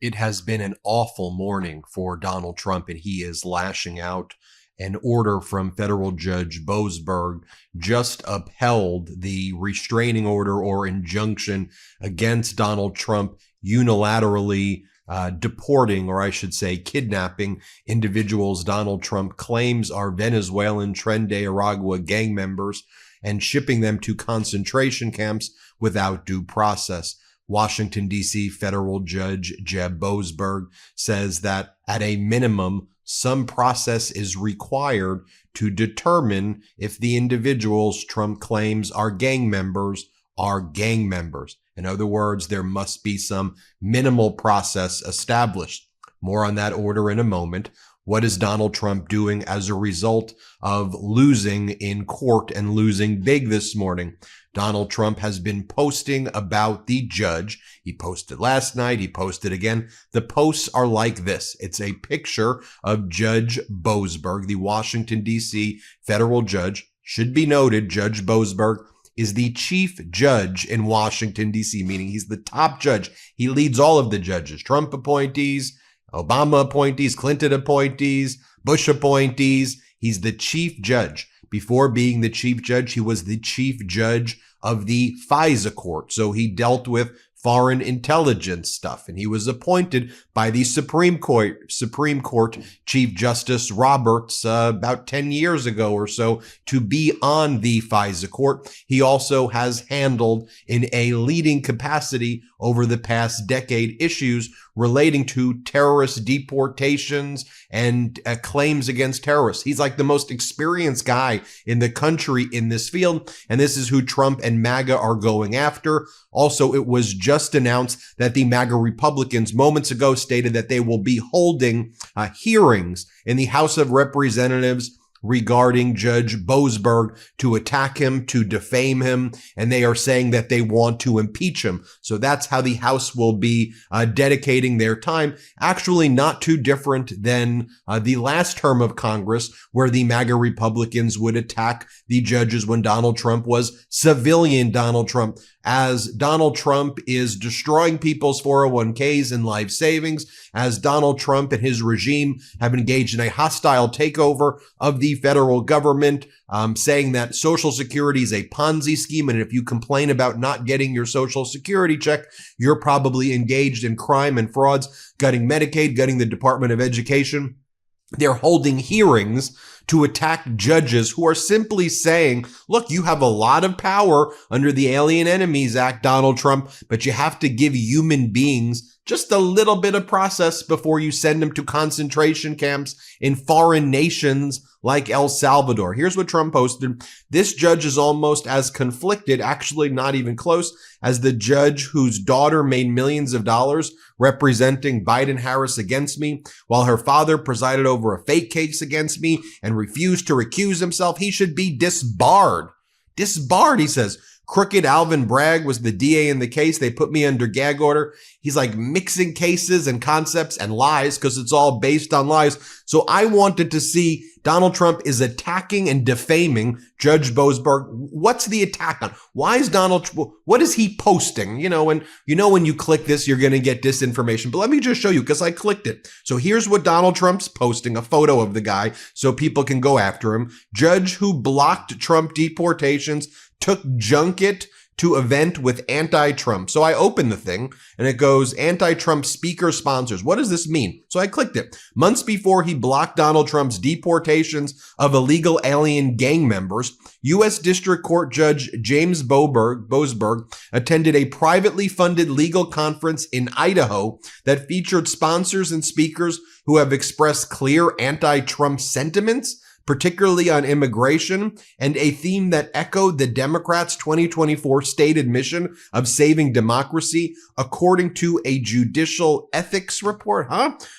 It has been an awful morning for Donald Trump, and he is lashing out. An order from federal judge Boasberg just upheld the restraining order or injunction against Donald Trump unilaterally deporting, or I should say kidnapping, individuals Donald Trump claims are Venezuelan Tren de Aragua gang members and shipping them to concentration camps without due process. Washington, D.C. federal judge Jeb Boasberg says that at a minimum, some process is required to determine if the individuals Trump claims are gang members are gang members. In other words, there must be some minimal process established. More on that order in a moment. What is Donald Trump doing as a result of losing in court and losing big this morning? Donald Trump has been posting about the judge. He posted last night. He posted again. The posts are like this. It's a picture of Judge Boasberg, the Washington, D.C. federal judge. Should be noted, Judge Boasberg is the chief judge in Washington, D.C., meaning he's the top judge. He leads all of the judges, Trump appointees, Obama appointees, Clinton appointees, Bush appointees. He's the chief judge. Before being the chief judge, he was the chief judge of the FISA court. So he dealt with foreign intelligence stuff, and he was appointed by the Supreme Court Chief Justice Roberts about 10 years ago or so to be on the FISA court. He also has handled in a leading capacity over the past decade issues relating to terrorist deportations and claims against terrorists. He's like the most experienced guy in the country in this field, and this is who Trump and MAGA are going after. Also, it was just announced that the MAGA Republicans moments ago stated that they will be holding hearings in the House of Representatives regarding Judge Boasberg to attack him, to defame him, and they are saying that they want to impeach him. So that's how the House will be dedicating their time. Actually, not too different than the last term of Congress, where the MAGA Republicans would attack the judges when Donald Trump was civilian Donald Trump. As Donald Trump is destroying people's 401ks and life savings, as Donald Trump and his regime have engaged in a hostile takeover of the federal government, saying that Social Security is a Ponzi scheme, and if you complain about not getting your Social Security check, you're probably engaged in crime and frauds, gutting Medicaid, gutting the Department of Education. They're holding hearings to attack judges who are simply saying, look, you have a lot of power under the Alien Enemies Act, Donald Trump, but you have to give human beings just a little bit of process before you send them to concentration camps in foreign nations like El Salvador. Here's what Trump posted. This judge is almost as conflicted, actually not even close, as the judge whose daughter made millions of dollars representing Biden-Harris against me, while her father presided over a fake case against me and refused to recuse himself. He should be disbarred. Disbarred, he says. Crooked Alvin Bragg was the DA in the case. They put me under gag order. He's like mixing cases and concepts and lies because it's all based on lies. So I wanted to see Donald Trump is attacking and defaming Judge Boasberg. What's the attack on? Why is what is he posting? When you click this, you're going to get disinformation. But let me just show you because I clicked it. So here's what Donald Trump's posting, a photo of the guy so people can go after him. Judge who blocked Trump deportations took junket to event with anti-Trump. So I opened the thing and it goes anti-Trump speaker sponsors. What does this mean? So I clicked it. Months before he blocked Donald Trump's deportations of illegal alien gang members, U.S. District Court Judge James Boasberg attended a privately funded legal conference in Idaho that featured sponsors and speakers who have expressed clear anti-Trump sentiments, particularly on immigration, and a theme that echoed the Democrats' 2024 stated mission of saving democracy, according to a judicial ethics report.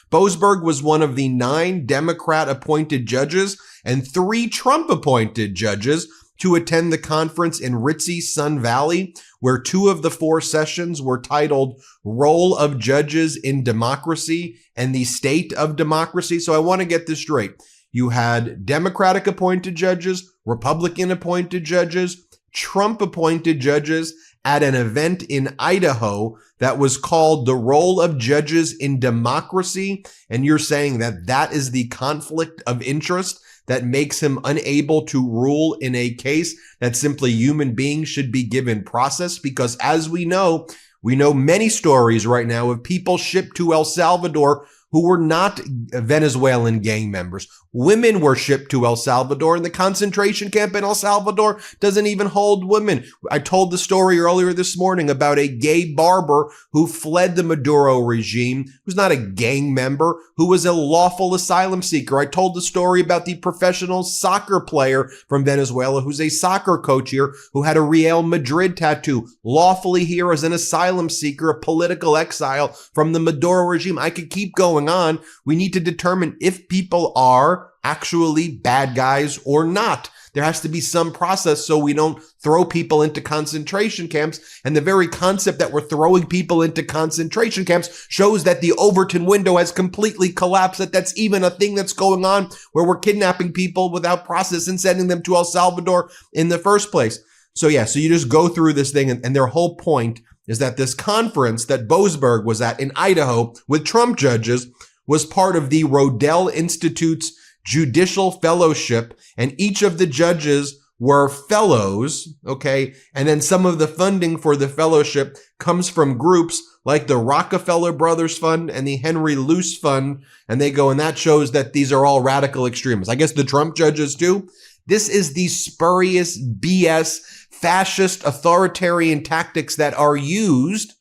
Boasberg was one of the 9 Democrat-appointed judges and 3 Trump-appointed judges to attend the conference in ritzy Sun Valley, where 2 of the 4 sessions were titled Role of Judges in Democracy and the State of Democracy. So I want to get this straight. You had Democratic appointed judges, Republican appointed judges, Trump appointed judges, at an event in Idaho that was called The Role of Judges in Democracy. And you're saying that that is the conflict of interest that makes him unable to rule in a case that simply human beings should be given process? Because as we know many stories right now of people shipped to El Salvador who were not Venezuelan gang members. Women were shipped to El Salvador, and the concentration camp in El Salvador doesn't even hold women. I told the story earlier this morning about a gay barber who fled the Maduro regime, who's not a gang member, who was a lawful asylum seeker. I told the story about the professional soccer player from Venezuela who's a soccer coach here who had a Real Madrid tattoo, lawfully here as an asylum seeker, a political exile from the Maduro regime. I could keep going on. We need to determine if people are actually bad guys or not. There has to be some process so we don't throw people into concentration camps. And the very concept that we're throwing people into concentration camps shows that the Overton window has completely collapsed, that that's even a thing that's going on, where we're kidnapping people without process and sending them to El Salvador in the first place. So you just go through this thing, and their whole point is that this conference that Boasberg was at in Idaho with Trump judges was part of the Rodell Institute's Judicial Fellowship, and each of the judges were fellows, okay? And then some of the funding for the fellowship comes from groups like the Rockefeller Brothers Fund and the Henry Luce Fund, and they go, and that shows that these are all radical extremists. I guess the Trump judges too. This is the spurious BS, fascist, authoritarian tactics that are used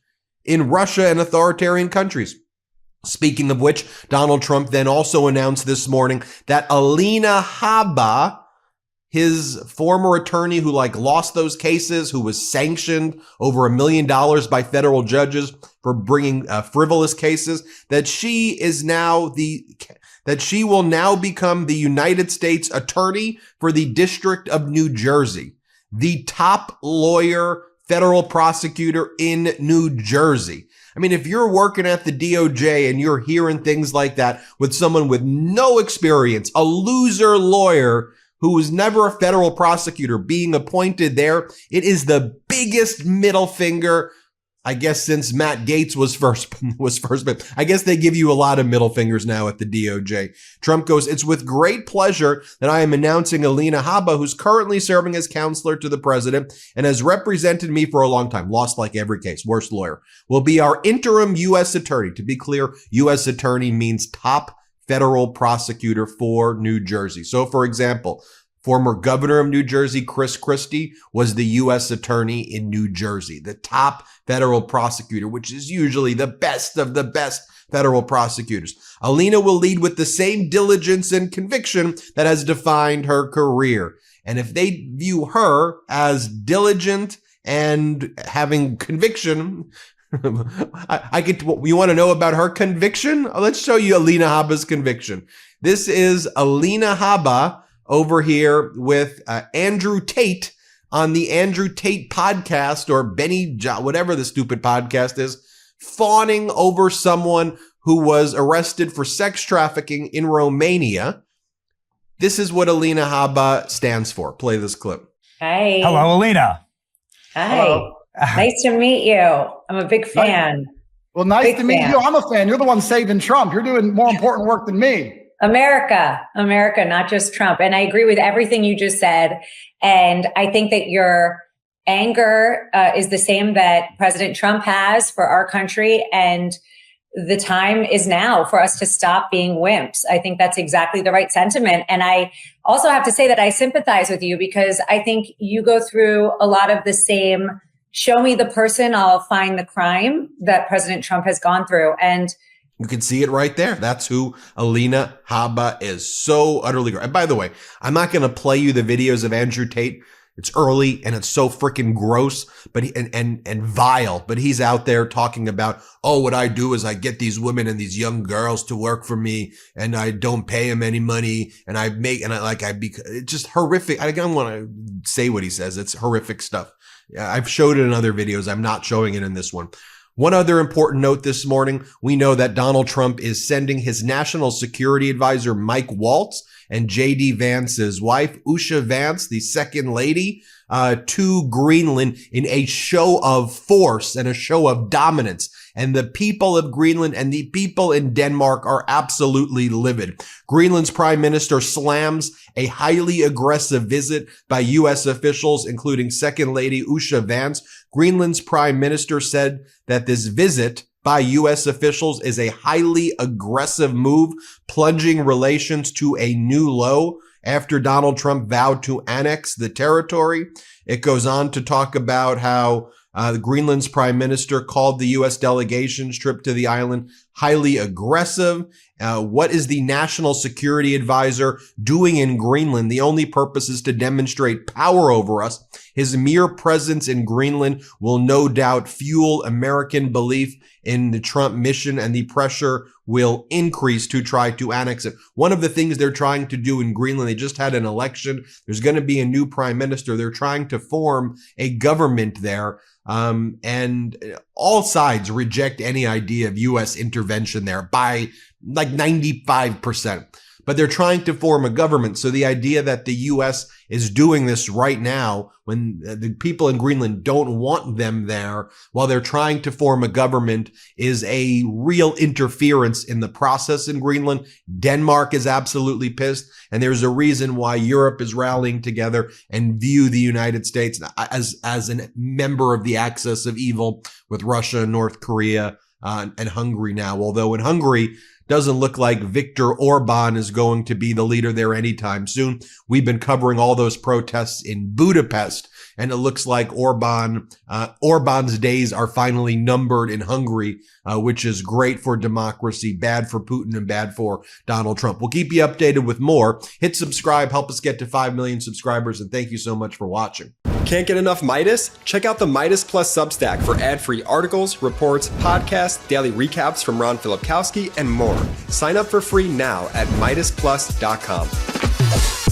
in Russia and authoritarian countries. Speaking of which, Donald Trump then also announced this morning that Alina Habba, his former attorney who lost those cases, who was sanctioned over $1 million by federal judges for bringing frivolous cases, that she will now become the United States attorney for the District of New Jersey, the top lawyer, federal prosecutor in New Jersey. I mean, if you're working at the DOJ and you're hearing things like that with someone with no experience, a loser lawyer who was never a federal prosecutor being appointed there, it is the biggest middle finger, I guess, since Matt Gaetz was first. I guess they give you a lot of middle fingers now at the DOJ. Trump goes, "It's with great pleasure that I am announcing Alina Habba, who's currently serving as counselor to the president and has represented me for a long time, lost like every case, worst lawyer, will be our interim U.S. attorney." To be clear, U.S. attorney means top federal prosecutor for New Jersey. So, for example, former governor of New Jersey, Chris Christie, was the U.S. attorney in New Jersey, the top federal prosecutor, which is usually the best of the best federal prosecutors. Alina will lead with the same diligence and conviction that has defined her career. And if they view her as diligent and having conviction, you want to know about her conviction? Let's show you Alina Habba's conviction. This is Alina Habba over here with Andrew Tate on the Andrew Tate podcast, or whatever the stupid podcast is, fawning over someone who was arrested for sex trafficking in Romania. This is what Alina Habba stands for. Play this clip. Hi. Hello, Alina. Hi. Hello. Nice to meet you. I'm a big fan. Well, nice to meet you. I'm a fan. You're the one saving Trump. You're doing more important work than me. America, not just Trump. And I agree with everything you just said. And I think that your anger is the same that President Trump has for our country. And the time is now for us to stop being wimps. I think that's exactly the right sentiment. And I also have to say that I sympathize with you, because I think you go through a lot of the same, show me the person, I'll find the crime, that President Trump has gone through. And you can see it right there. That's who Alina Habba is. So utterly great. And by the way, I'm not going to play you the videos of Andrew Tate. It's early and it's so freaking gross, but and vile. But he's out there talking about, oh, what I do is I get these women and these young girls to work for me, and I don't pay them any money, and it's just horrific. I don't want to say what he says. It's horrific stuff. I've showed it in other videos. I'm not showing it in this one. One other important note this morning, we know that Donald Trump is sending his national security advisor, Mike Waltz, and J.D. Vance's wife, Usha Vance, the second lady, to Greenland in a show of force and a show of dominance. And the people of Greenland and the people in Denmark are absolutely livid. Greenland's prime minister slams a highly aggressive visit by U.S. officials, including Second Lady Usha Vance. Greenland's prime minister said that this visit by U.S. officials is a highly aggressive move, plunging relations to a new low after Donald Trump vowed to annex the territory. It goes on to talk about how Greenland's prime minister called the U.S. delegation's trip to the island highly aggressive. What is the national security advisor doing in Greenland? The only purpose is to demonstrate power over us. His mere presence in Greenland will no doubt fuel American belief in the Trump mission, and the pressure will increase to try to annex it. One of the things they're trying to do in Greenland, they just had an election. There's going to be a new prime minister. They're trying to form a government there. And all sides reject any idea of U.S. intervention there by like 95%. But they're trying to form a government. So the idea that the U.S. is doing this right now when the people in Greenland don't want them there while they're trying to form a government is a real interference in the process in Greenland. Denmark is absolutely pissed. And there's a reason why Europe is rallying together and view the United States as a member of the axis of evil with Russia, North Korea, and Hungary now. Although in Hungary, doesn't look like Viktor Orban is going to be the leader there anytime soon. We've been covering all those protests in Budapest, and it looks like Orban's days are finally numbered in Hungary, which is great for democracy, bad for Putin, and bad for Donald Trump. We'll keep you updated with more. Hit subscribe, help us get to 5 million subscribers, and thank you so much for watching. Can't get enough Meidas? Check out the Meidas Plus Substack for ad-free articles, reports, podcasts, daily recaps from Ron Filipkowski, and more. Sign up for free now at MeidasPlus.com.